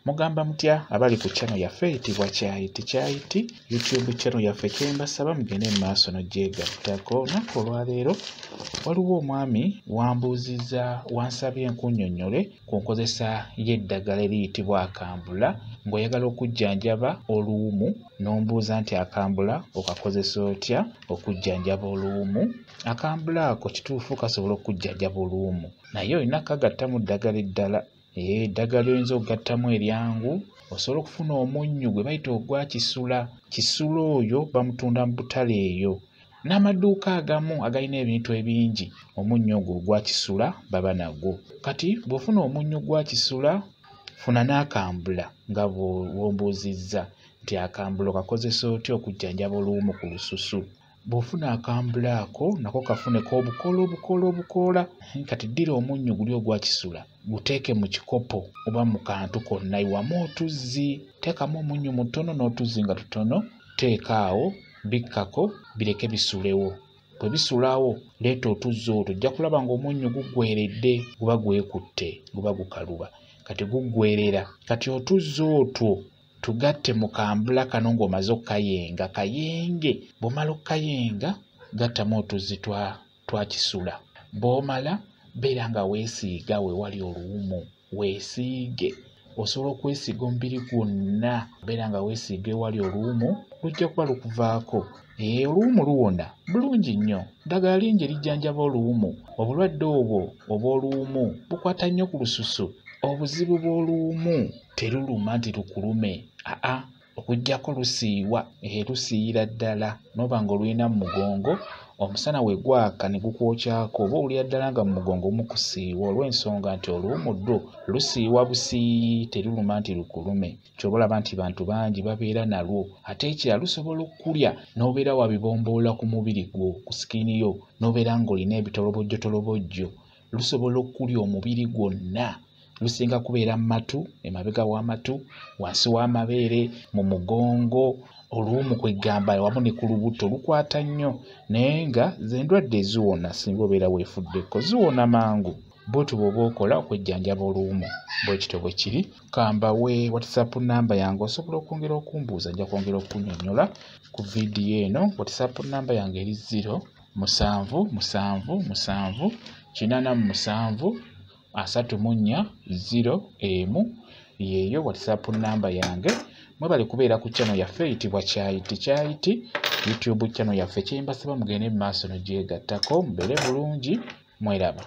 Mugamba mutya abali ku channel yaffe eyitibwa Kyayiti YouTube channel yaffe kyembasaba mugende mu maaso n'ogyegattako. Olunaku olwaleero waliwo omwami wambuuzizza wansabye nkunnyonnyole ku nkozesa y'eddagala eriyitibwa akambula ng'oyagala okujjanjaba oluwumu n'ombuuza nti akambula okakozesa otya okujjanjaba oluwumu. Akambula ako kituufu kasobola okujjanjaba oluwumu naye olina kagattamu ddagala eddala. Eddagala oyinza okugattamu eryangu, osobola okufuna omunnyu gwe bayita ogwa kisula. Kisula oyo bamutunda mu butale eyo. N'amaduuka agamu agalina ebintu ebingi omunnyu ogwo ogwa kisula baba nagwo. Kati bw'ofuna omunnyu gwa kisula funa n'akambula nga bw'ombuuzizza nti akambula okakozesa otya okujjanjaba oluwumu ku lususu. Bw'ofuna akambula ako nako kafuneko obukoola. Kati ddira omunnyu guli ogwa kisula guteeke mu kikopo oba mu kantu konna iwamu otuzzi. Teekamu omunnyu mutono n'otuzzi nga tutono. Teeka awo bikkako bireke bisulewo. Bwe bisulawo leeta otuzzi otwo ojja kulaba ng'omunnyu guggweredde, guba gwekutte, guba gukaluba. Kati guggwerera. Kati otuzzi otwo tugatte mu kambula kano ng'omaze okkayenga kayenge. Bw'omala okkayenga gattamu otuzzi twa kisula. Bw'omala beera nga weesiiga we wali oluwumu, weesiige. Osobola okwesiiga omubiri gwonna, beera nga weesiiga ewali oluwumu, lujja kuba lukuvaako. Oluwumu luwona bulungi nnyo. Ddagala lingi erijjanjaba oluwumu. Obulwadde obwo obw'oluwumu bukwata nnyo ku lususu. Obuzibu bw'oluwumu teruluma nti lukulume. Okuggyako lusiiwa, lusiiyira ddala. N'oba ng'oluyina mu mugongo, omusana we gwaka ne gukwokyako oba owulira ddala nga mu mugongo mukusiiwa olw'ensonga nti oluwumu lwo lusiiwa busiiyi, teruluma nti lukulume. Ky'oba olaba nti bantu bangi babeera nalwo. Ate ekirala lusobola okkulya n'obeera wabibomboola ku mubiri gwo, ku sikini yo, n'obeera ng'olina ebitolobojjo. Lusobola okkulya omubiri gwonna. Lusinga kubeera mu matu, emabega w'amatu, wansi w'amabeere, mu mugongo. Oluwumu kweggamba wamu ne ku lubuto lukwata nnyo naye nga z'endwadde eziwona singa obeera weefuddeko, ziwona mangu. Bw'otyo bw'oba okola okwejjanjaba oluwumu bwe kityo bwe kiri. Kamba WhatsApp namba yange osobola okwongera okumbuuza, nja kwongera okunnyonnyola ku vidiyo eno. WhatsApp namba yange eri 0777737 yeeyo WhatsApp namba yange. Mwebale kubeera ku channel yaffe eyitibwa Kyayiti YouTube channel yaffe kyembasaba mugende mu maaso n'ogyegattako. Mubeere bulungi, mweraba.